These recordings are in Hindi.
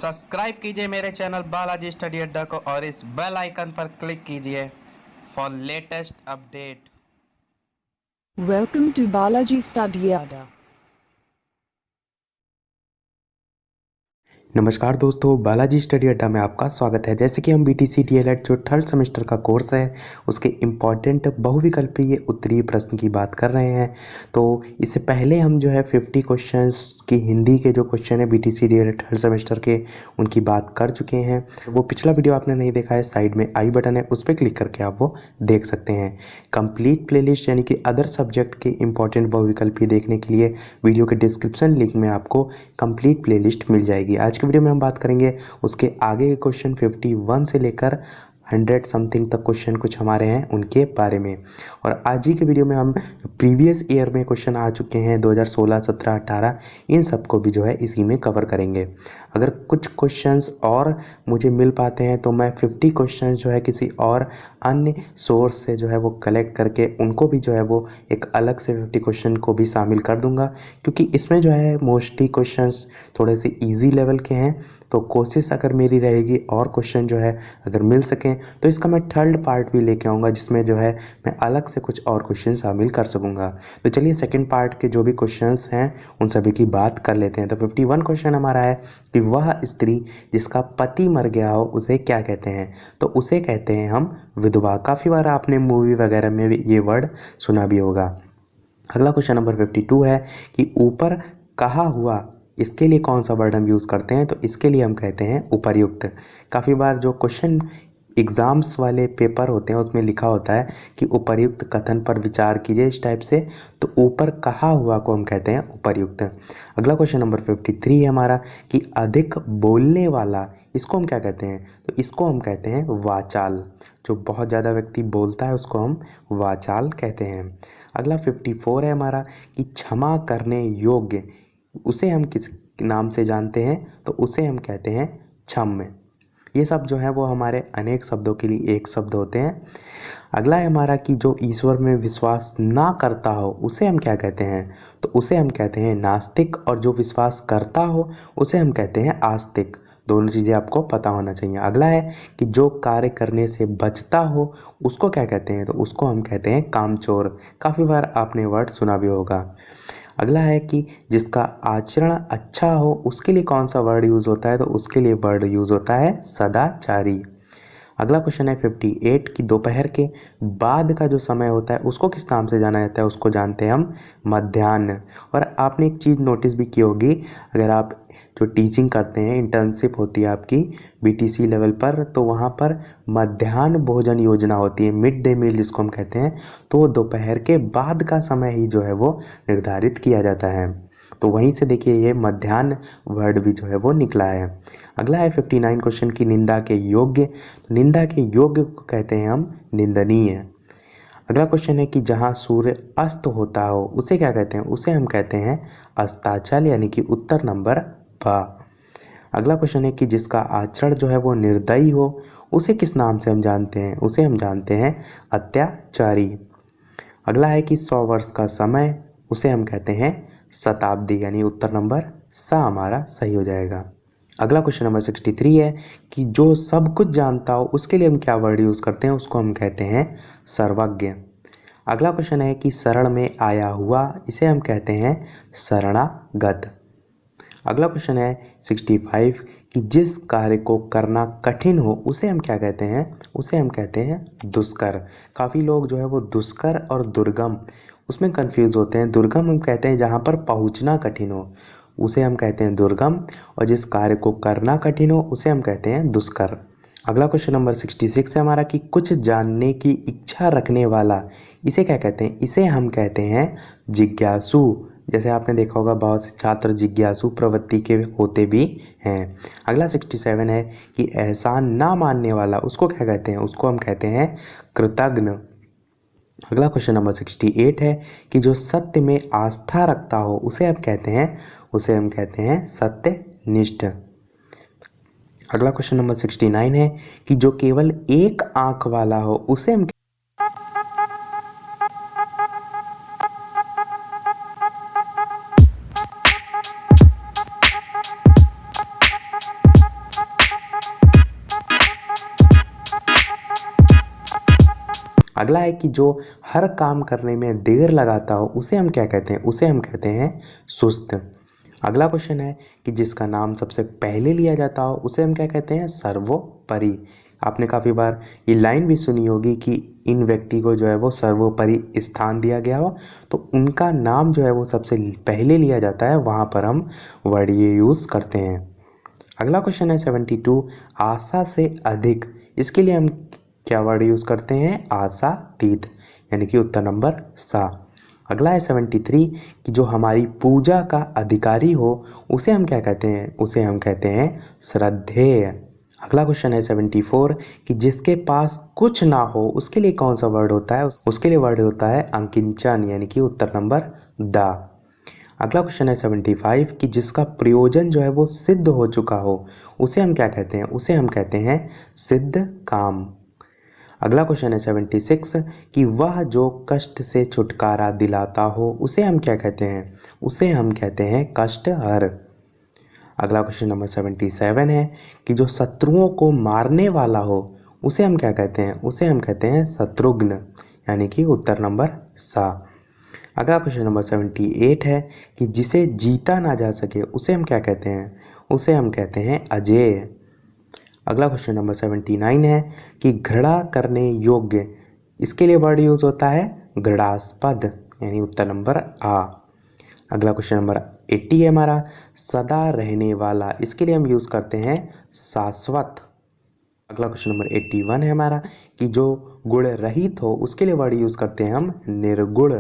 सब्सक्राइब कीजिए मेरे चैनल बालाजी स्टडी अड्डा को और इस बेल आइकन पर क्लिक कीजिए for latest update. Welcome to Balaji Study Adda. नमस्कार दोस्तों, बालाजी स्टडी अड्डा में आपका स्वागत है। जैसे कि हम BTC DLED जो थर्ड सेमेस्टर का कोर्स है उसके इम्पॉर्टेंट बहुविकल्पीय उत्तरीय प्रश्न की बात कर रहे हैं। तो इससे पहले हम जो है 50 क्वेश्चंस की हिंदी के जो क्वेश्चन है BTC DLED थर्ड सेमेस्टर के उनकी बात कर चुके हैं। वो पिछला वीडियो आपने नहीं देखा है, साइड में आई बटन है, उस पर क्लिक करके आप वो देख सकते हैं। कंप्लीट प्लेलिस्ट यानी कि अदर सब्जेक्ट के इंपॉर्टेंट बहुविकल्पी देखने के लिए वीडियो के डिस्क्रिप्शन लिंक में आपको कंप्लीट प्लेलिस्ट मिल जाएगी। आज के वीडियो में हम बात करेंगे उसके आगे के क्वेश्चन 51 से लेकर 100 समथिंग तक क्वेश्चन कुछ हमारे हैं उनके बारे में। और आज ही के वीडियो में हम प्रीवियस ईयर में क्वेश्चन आ चुके हैं 2016, 17, 18 इन सबको भी जो है इसी में कवर करेंगे। अगर कुछ क्वेश्चंस और मुझे मिल पाते हैं तो मैं 50 क्वेश्चंस जो है किसी और अन्य सोर्स से जो है वो कलेक्ट करके उनको भी जो है वो एक अलग से 50 क्वेश्चन को भी शामिल कर दूंगा, क्योंकि इसमें जो है मोस्टली क्वेश्चंस थोड़े से ईजी लेवल के हैं। तो कोशिश अगर मेरी रहेगी और क्वेश्चन जो है अगर मिल सकें तो इसका मैं थर्ड पार्ट भी लेके आऊँगा, जिसमें जो है मैं अलग से कुछ और क्वेश्चन शामिल कर सकूँगा। तो चलिए सेकंड पार्ट के जो भी क्वेश्चंस हैं उन सभी की बात कर लेते हैं। तो 51 क्वेश्चन हमारा है कि वह स्त्री जिसका पति मर गया हो उसे क्या कहते हैं? तो उसे कहते हैं हम विधवा। काफ़ी बार आपने मूवी वगैरह में भी ये वर्ड सुना भी होगा। अगला क्वेश्चन नंबर 52 है कि ऊपर कहा हुआ इसके लिए कौन सा वर्ड हम यूज़ करते हैं? तो इसके लिए हम कहते हैं उपर्युक्त। काफ़ी बार जो क्वेश्चन एग्ज़ाम्स वाले पेपर होते हैं उसमें लिखा होता है कि उपर्युक्त कथन पर विचार कीजिए, इस टाइप से, तो ऊपर कहा हुआ को हम कहते हैं उपर्युक्त। अगला क्वेश्चन नंबर 53 है हमारा कि अधिक बोलने वाला, इसको हम क्या कहते हैं? तो इसको हम कहते हैं वाचाल। जो बहुत ज़्यादा व्यक्ति बोलता है उसको हम वाचाल कहते हैं। अगला 54 है हमारा कि क्षमा करने योग्य, उसे हम किस नाम से जानते हैं? तो उसे हम कहते हैं क्षम्य। ये सब जो है वो हमारे अनेक शब्दों के लिए एक शब्द होते हैं। अगला है हमारा कि जो ईश्वर में विश्वास ना करता हो उसे हम क्या कहते हैं? तो उसे हम कहते हैं नास्तिक, और जो विश्वास करता हो उसे हम कहते हैं आस्तिक। दोनों चीज़ें आपको पता होना चाहिए। अगला है कि जो कार्य करने से बचता हो उसको क्या कहते हैं? तो उसको हम कहते हैं कामचोर। काफ़ी बार आपने वर्ड सुना भी होगा। अगला है कि जिसका आचरण अच्छा हो उसके लिए कौन सा वर्ड यूज़ होता है? तो उसके लिए वर्ड यूज़ होता है सदाचारी। अगला क्वेश्चन है 58 कि दोपहर के बाद का जो समय होता है उसको किस नाम से जाना जाता है? उसको जानते हैं हम मध्याह्न। और आपने एक चीज़ नोटिस भी की होगी, अगर आप जो टीचिंग करते हैं, इंटर्नशिप होती है आपकी BTC लेवल पर, तो वहाँ पर मध्याह्न भोजन योजना होती है, मिड डे मील जिसको हम कहते हैं। तो वो दोपहर के बाद का समय ही जो है वो निर्धारित किया जाता है। तो वहीं से देखिए ये मध्याह्न वर्ड भी जो है वो निकला है। अगला है 59 क्वेश्चन की निंदा के योग्य, तो निंदा के योग्य को कहते हैं हम निंदनीय। अगला क्वेश्चन है कि जहाँ सूर्य अस्त होता हो उसे क्या कहते हैं? उसे हम कहते हैं अस्ताचल, यानी कि उत्तर नंबर ब। अगला क्वेश्चन है कि जिसका आचरण जो है वो निर्दयी हो उसे किस नाम से हम जानते हैं? उसे हम जानते हैं अत्याचारी। अगला है कि 100 वर्ष का समय, उसे हम कहते हैं शताब्दी, यानी उत्तर नंबर सा हमारा सही हो जाएगा। अगला क्वेश्चन नंबर 63 है कि जो सब कुछ जानता हो उसके लिए हम क्या वर्ड यूज़ करते हैं? उसको हम कहते हैं सर्वज्ञ। अगला क्वेश्चन है कि शरण में आया हुआ, इसे हम कहते हैं शरणागत। अगला क्वेश्चन है 65 कि जिस कार्य को करना कठिन हो उसे हम क्या कहते हैं? उसे हम कहते हैं दुष्कर। काफ़ी लोग जो है वो दुष्कर और दुर्गम उसमें कंफ्यूज होते हैं। दुर्गम हम कहते हैं जहाँ पर पहुँचना कठिन हो, उसे हम कहते हैं दुर्गम, और जिस कार्य को करना कठिन हो उसे हम कहते हैं दुष्कर। अगला क्वेश्चन नंबर 66 है हमारा कि कुछ जानने की इच्छा रखने वाला, इसे क्या कहते हैं? इसे हम कहते हैं जिज्ञासु। जैसे आपने देखा होगा बहुत से छात्र जिज्ञासु प्रवृत्ति के होते भी हैं। अगला 67 है कि एहसान ना मानने वाला, उसको क्या कहते हैं? उसको हम कहते हैं कृतघ्न। अगला क्वेश्चन नंबर 68 है कि जो सत्य में आस्था रखता हो उसे हम कहते हैं? उसे हम कहते हैं सत्यनिष्ठ। अगला क्वेश्चन नंबर 69 है कि जो केवल एक आंख वाला हो उसे हम अगला है कि जो हर काम करने में देर लगाता हो उसे हम क्या कहते हैं, उसे हम कहते हैं सुस्त। अगला क्वेश्चन है कि जिसका नाम सबसे पहले लिया जाता हो उसे हम क्या कहते हैं, सर्वोपरि। आपने काफ़ी बार ये लाइन भी सुनी होगी कि इन व्यक्ति को जो है वो सर्वोपरि स्थान दिया गया हो, तो उनका नाम जो है वो सबसे पहले लिया जाता है, वहाँ पर हम वर्ड ये यूज़ करते हैं। अगला क्वेश्चन है 72, आशा से अधिक, इसके लिए हम क्या वर्ड यूज़ करते हैं, आशातीत, यानी कि उत्तर नंबर सा। अगला है 73 कि जो हमारी पूजा का अधिकारी हो उसे हम क्या कहते हैं, उसे हम कहते हैं श्रद्धेय। अगला क्वेश्चन है 74 कि जिसके पास कुछ ना हो उसके लिए कौन सा वर्ड होता है, उसके लिए वर्ड होता है अंकिंचन, यानी कि उत्तर नंबर द। अगला क्वेश्चन है 75 कि जिसका प्रयोजन जो है वो सिद्ध हो चुका हो उसे हम क्या कहते हैं, उसे हम कहते हैं सिद्ध काम। अगला क्वेश्चन है 76 कि वह जो कष्ट से छुटकारा दिलाता हो उसे हम क्या कहते हैं, उसे हम कहते हैं कष्टहर। अगला क्वेश्चन नंबर 77 है कि जो शत्रुओं को मारने वाला हो उसे हम क्या कहते हैं, उसे हम कहते हैं शत्रुघ्न, यानी कि उत्तर नंबर सा। अगला क्वेश्चन नंबर 78 है कि जिसे जीता ना जा सके उसे हम क्या कहते हैं, उसे हम कहते हैं अजेय। अगला क्वेश्चन नंबर 79 है कि घृणा करने योग्य, इसके लिए वर्ड यूज होता है घृणास्पद, यानी उत्तर नंबर आ। अगला क्वेश्चन नंबर 80 है हमारा, सदा रहने वाला, इसके लिए हम यूज़ करते हैं शाश्वत। अगला क्वेश्चन नंबर 81 है हमारा कि जो गुण रहित हो उसके लिए वर्ड यूज़ करते हैं हम निर्गुण।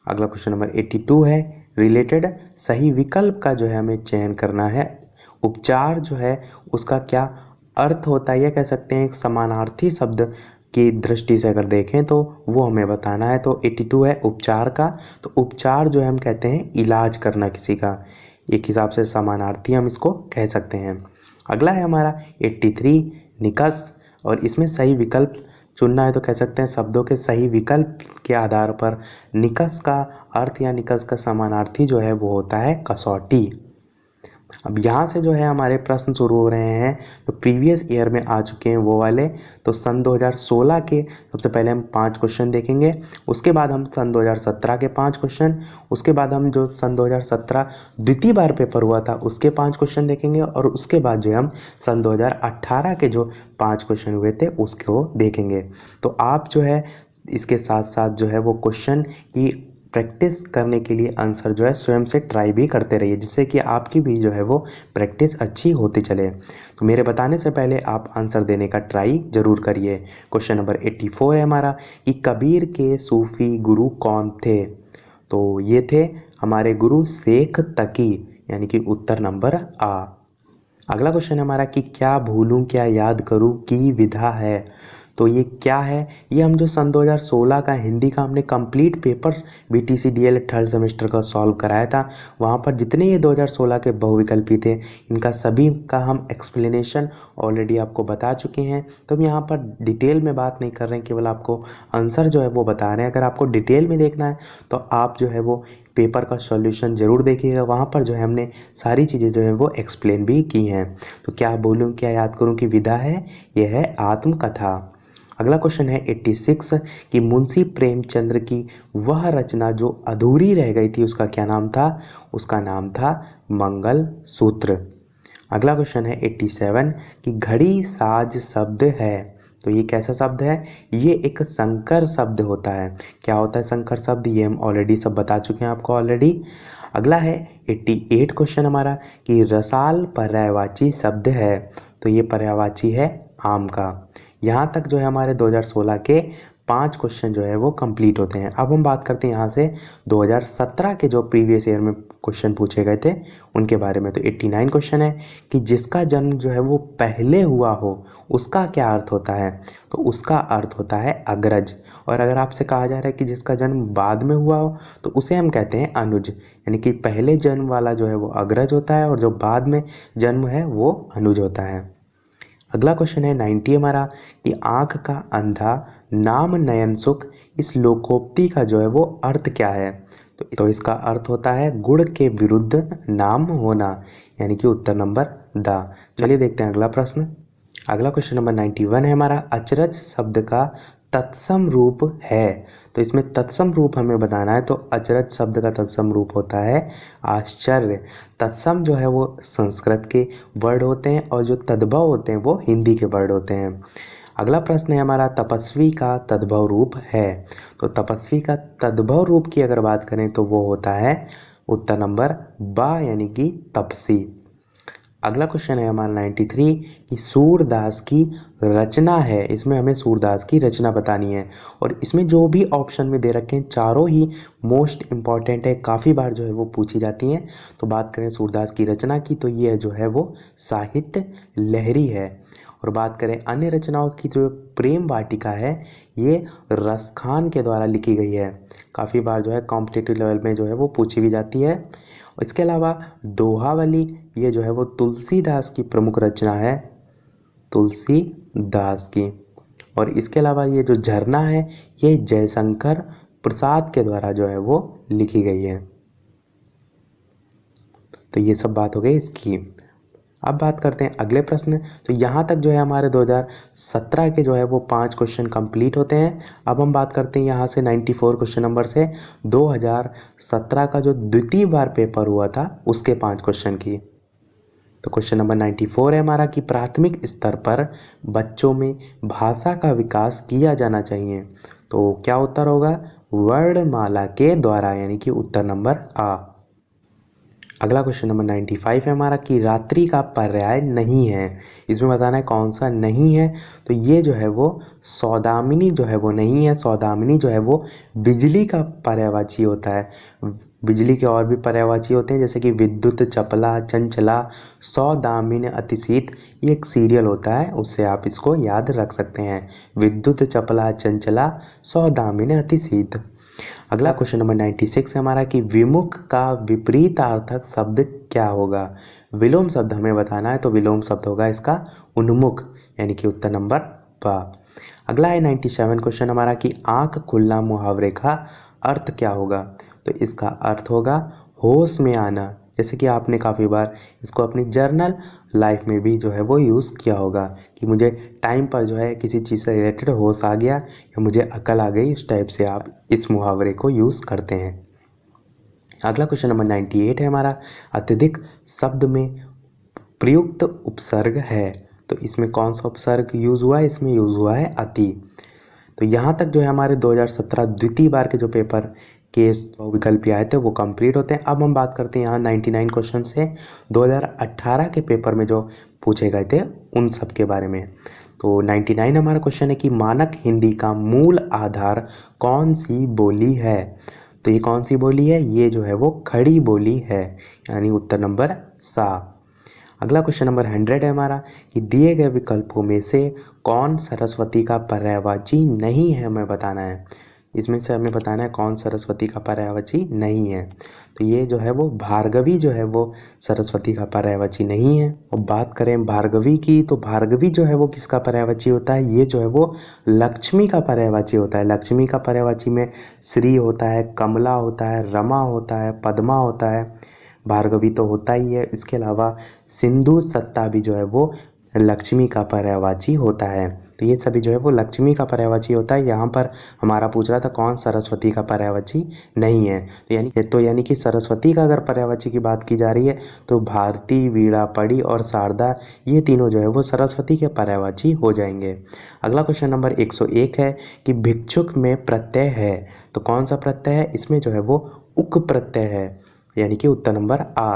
अगला क्वेश्चन नंबर 82 है रिलेटेड, सही विकल्प का जो है हमें चयन करना है। उपचार जो है उसका क्या अर्थ होता है, यह कह सकते हैं एक समानार्थी शब्द की दृष्टि से अगर देखें तो वो हमें बताना है। तो 82 है उपचार का, तो उपचार जो है हम कहते हैं इलाज करना किसी का, एक हिसाब से समानार्थी हम इसको कह सकते हैं। अगला है हमारा 83 निकष, और इसमें सही विकल्प चुनना है तो कह सकते हैं शब्दों के सही विकल्प के आधार पर निकष का अर्थ या निकष का समानार्थी जो है वो होता है कसौटी। अब यहाँ से जो है हमारे प्रश्न शुरू हो रहे हैं, तो प्रीवियस ईयर में आ चुके हैं वो वाले। तो सन 2016 के सबसे पहले हम 5 क्वेश्चन देखेंगे, उसके बाद हम सन 2017 के 5 क्वेश्चन, उसके बाद हम जो सन 2017 द्वितीय बार पेपर हुआ था उसके 5 क्वेश्चन देखेंगे, और उसके बाद जो है हम सन 2018 के जो 5 क्वेश्चन हुए थे उसको देखेंगे। तो आप जो है इसके साथ साथ जो है वो क्वेश्चन की प्रैक्टिस करने के लिए आंसर जो है स्वयं से ट्राई भी करते रहिए, जिससे कि आपकी भी जो है वो प्रैक्टिस अच्छी होती चले। तो मेरे बताने से पहले आप आंसर देने का ट्राई जरूर करिए। क्वेश्चन नंबर 84 है हमारा कि कबीर के सूफी गुरु कौन थे, तो ये थे हमारे गुरु शेख तकी, यानी कि उत्तर नंबर आ। अगला क्वेश्चन है हमारा कि क्या भूलूं क्या याद करूं की विधा है, तो ये क्या है, ये हम जो सन 2016 का हिंदी का हमने complete paper BTC DL third semester का सॉल्व कराया था, वहाँ पर जितने ये 2016 के बहुविकल्पी थे इनका सभी का हम एक्सप्लेनेशन ऑलरेडी आपको बता चुके हैं। तो हम यहाँ पर डिटेल में बात नहीं कर रहे हैं, केवल आपको आंसर जो है वो बता रहे हैं। अगर आपको डिटेल में देखना है तो आप जो है वो पेपर का सॉल्यूशन ज़रूर देखिएगा, वहाँ पर जो है हमने सारी चीज़ें जो है वो एक्सप्लेन भी की हैं। तो क्या बोलूँ क्या याद करूँ की विधा है, यह है आत्मकथा। अगला क्वेश्चन है 86 कि मुंशी प्रेमचंद्र की वह रचना जो अधूरी रह गई थी उसका क्या नाम था, उसका नाम था मंगल सूत्र। अगला क्वेश्चन है 87 कि घड़ी साज शब्द है, तो ये कैसा शब्द है, ये एक संकर शब्द होता है। क्या होता है संकर शब्द, ये हम ऑलरेडी सब बता चुके हैं आपको ऑलरेडी। अगला है 88 क्वेश्चन हमारा कि रसाल पर्यायवाची शब्द है, तो ये पर्यायवाची है आम का। यहाँ तक जो है हमारे 2016 के 5 क्वेश्चन जो है वो कंप्लीट होते हैं। अब हम बात करते हैं यहाँ से 2017 के जो प्रीवियस ईयर में क्वेश्चन पूछे गए थे उनके बारे में। तो 89 क्वेश्चन है कि जिसका जन्म जो है वो पहले हुआ हो उसका क्या अर्थ होता है, तो उसका अर्थ होता है अग्रज। और अगर आपसे कहा जा रहा है कि जिसका जन्म बाद में हुआ हो तो उसे हम कहते हैं अनुज, यानी कि पहले जन्म वाला जो है वो अग्रज होता है और जो बाद में जन्म है वो अनुज होता है। अगला क्वेश्चन है 90 हमारा कि आँख का अंधा नाम नयन सुख, इस लोकोक्ति का जो है वो अर्थ क्या है, तो इसका अर्थ होता है गुण के विरुद्ध नाम होना, यानी कि उत्तर नंबर द। चलिए देखते हैं अगला प्रश्न। अगला क्वेश्चन नंबर 91 है हमारा अचरज शब्द का तत्सम रूप है। तो इसमें तत्सम रूप हमें बताना है, तो अचरज शब्द का तत्सम रूप होता है आश्चर्य। तत्सम जो है वो संस्कृत के वर्ड होते हैं और जो तद्भव होते हैं वो हिंदी के वर्ड होते हैं। अगला प्रश्न है हमारा, तपस्वी का तद्भव रूप है। तो तपस्वी का तद्भव रूप की अगर बात करें तो वो होता है उत्तर नंबर बा, यानी कि तपसी। अगला क्वेश्चन है हमारा 93 कि सूरदास की रचना है। इसमें हमें सूरदास की रचना बतानी है और इसमें जो भी ऑप्शन में दे रखे हैं चारों ही मोस्ट इम्पॉर्टेंट है, काफ़ी बार जो है वो पूछी जाती हैं। तो बात करें सूरदास की रचना की तो ये जो है वो साहित्य लहरी है। और बात करें अन्य रचनाओं की, जो प्रेम वाटिका है ये रसखान के द्वारा लिखी गई है। काफ़ी बार जो है कॉम्पिटिटिव लेवल में जो है वो पूछी भी जाती है। इसके अलावा दोहावली ये जो है वो तुलसीदास की प्रमुख रचना है, तुलसीदास की। और इसके अलावा ये जो झरना है ये जयशंकर प्रसाद के द्वारा जो है वो लिखी गई है। तो ये सब बात हो गई इसकी। अब बात करते हैं अगले प्रश्न। तो यहाँ तक जो है हमारे 2017 के जो है वो 5 क्वेश्चन कंप्लीट होते हैं। अब हम बात करते हैं यहाँ से 94 क्वेश्चन नंबर से 2017 का जो द्वितीय बार पेपर हुआ था उसके 5 क्वेश्चन की। तो क्वेश्चन नंबर 94 है हमारा कि प्राथमिक स्तर पर बच्चों में भाषा का विकास किया जाना चाहिए। तो क्या उत्तर होगा? वर्णमाला के द्वारा, यानी कि उत्तर नंबर आ। अगला क्वेश्चन नंबर 95 है हमारा कि रात्रि का पर्याय नहीं है। इसमें बताना है कौन सा नहीं है। तो ये जो है वो सौदामिनी जो है वो नहीं है। सौदामिनी जो है वो बिजली का पर्यायवाची होता है। बिजली के और भी पर्यायवाची होते हैं जैसे कि विद्युत, चपला, चंचला, सौदामिन, अतिशीत। ये एक सीरियल होता है, उससे आप इसको याद रख सकते हैं। विद्युत, चपला, चंचला, सौदामिन, अतिशीत। अगला क्वेश्चन नंबर 96 है हमारा कि विमुख का विपरीतार्थक शब्द क्या होगा। विलोम शब्द हमें बताना है, तो विलोम शब्द होगा इसका उन्मुख, यानी कि उत्तर नंबर बा। अगला है 97 क्वेश्चन हमारा कि आंख खुलना मुहावरे का अर्थ क्या होगा। तो इसका अर्थ होगा होश में आना। जैसे कि आपने काफ़ी बार इसको अपनी जर्नल लाइफ में भी जो है वो यूज़ किया होगा कि मुझे टाइम पर जो है किसी चीज़ से रिलेटेड होश आ गया या मुझे अकल आ गई, इस टाइप से आप इस मुहावरे को यूज़ करते हैं। अगला क्वेश्चन नंबर 98 है हमारा, अत्यधिक शब्द में प्रयुक्त उपसर्ग है। तो इसमें कौन सा उपसर्ग यूज़ हुआ है? इसमें यूज़ हुआ है अति। तो यहाँ तक जो है हमारे 2017 द्वितीय बार के जो पेपर के विकल्प आए थे वो कंप्लीट होते हैं। अब हम बात करते हैं यहाँ 99 क्वेश्चन से 2018 के पेपर में जो पूछे गए थे उन सब के बारे में। तो 99 हमारा क्वेश्चन है कि मानक हिंदी का मूल आधार कौन सी बोली है। तो ये कौन सी बोली है? ये जो है वो खड़ी बोली है, यानी उत्तर नंबर सा। अगला क्वेश्चन नंबर 100 है हमारा कि दिए गए विकल्पों में से कौन सरस्वती का पर्यायवाची नहीं है, हमें बताना है। इसमें से हमें बताना है कौन सरस्वती का पर्यायवाची नहीं है। तो ये जो है वो भार्गवी जो है वो सरस्वती का पर्यायवाची नहीं है। और बात करें भार्गवी की, तो भार्गवी जो है वो किसका पर्यायवाची होता है? ये जो है वो लक्ष्मी का पर्यायवाची होता है। लक्ष्मी का पर्यायवाची में श्री होता है, कमला होता है, रमा होता है, पद्मा होता है, भार्गवी तो होता ही है। इसके अलावा सिंधु सत्ता भी जो है वो लक्ष्मी का पर्यायवाची होता है। तो ये सभी जो है वो लक्ष्मी का पर्यायवाची होता है। यहाँ पर हमारा पूछ रहा था कौन सरस्वती का पर्यायवाची नहीं है। तो यानी कि सरस्वती का अगर पर्यायवाची की बात की जा रही है तो भारती, वीणा, पड़ी और शारदा ये तीनों जो है वो सरस्वती के पर्यायवाची हो जाएंगे। अगला क्वेश्चन नंबर 101 है कि भिक्षुक में प्रत्यय है। तो कौन सा प्रत्यय है? इसमें जो है वो उक प्रत्यय है, यानी कि उत्तर नंबर आ।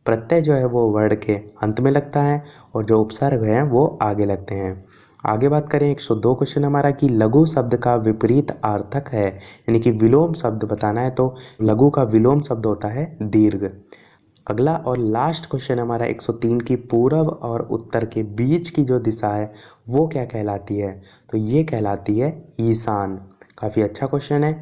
प्रत्यय जो है वो वर्ड के अंत में लगता है और जो उपसर्ग हैं वो आगे लगते हैं। आगे बात करें 102 क्वेश्चन हमारा कि लघु शब्द का विपरीत आर्थक है, यानी कि विलोम शब्द बताना है। तो लघु का विलोम शब्द होता है दीर्घ। अगला और लास्ट क्वेश्चन हमारा 103 की पूर्व और उत्तर के बीच की जो दिशा है वो क्या कहलाती है? तो ये कहलाती है ईशान। काफ़ी अच्छा क्वेश्चन है,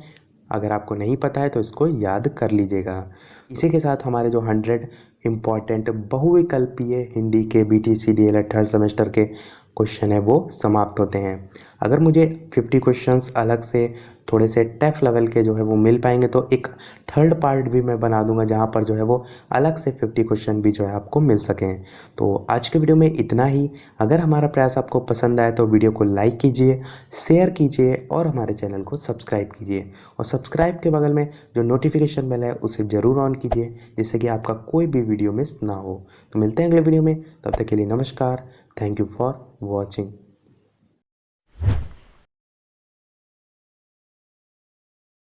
अगर आपको नहीं पता है तो इसको याद कर लीजिएगा। इसी के साथ हमारे जो 100 इम्पॉर्टेंट बहुविकल्पीय हिंदी के BTC DLED थर्ड सेमेस्टर के क्वेश्चन है वो समाप्त होते हैं। अगर मुझे 50 क्वेश्चंस अलग से थोड़े से टफ लेवल के जो है वो मिल पाएंगे तो एक थर्ड पार्ट भी मैं बना दूंगा जहाँ पर जो है वो अलग से 50 क्वेश्चन भी जो है आपको मिल सकें। तो आज के वीडियो में इतना ही। अगर हमारा प्रयास आपको पसंद आए तो वीडियो को लाइक कीजिए, शेयर कीजिए और हमारे चैनल को सब्सक्राइब कीजिए। और सब्सक्राइब के बगल में जो नोटिफिकेशन बेल है उसे ज़रूर ऑन कीजिए जिससे कि आपका कोई भी वीडियो मिस ना हो। तो मिलते हैं अगले वीडियो में, तब तक के लिए नमस्कार। Thank you for watching.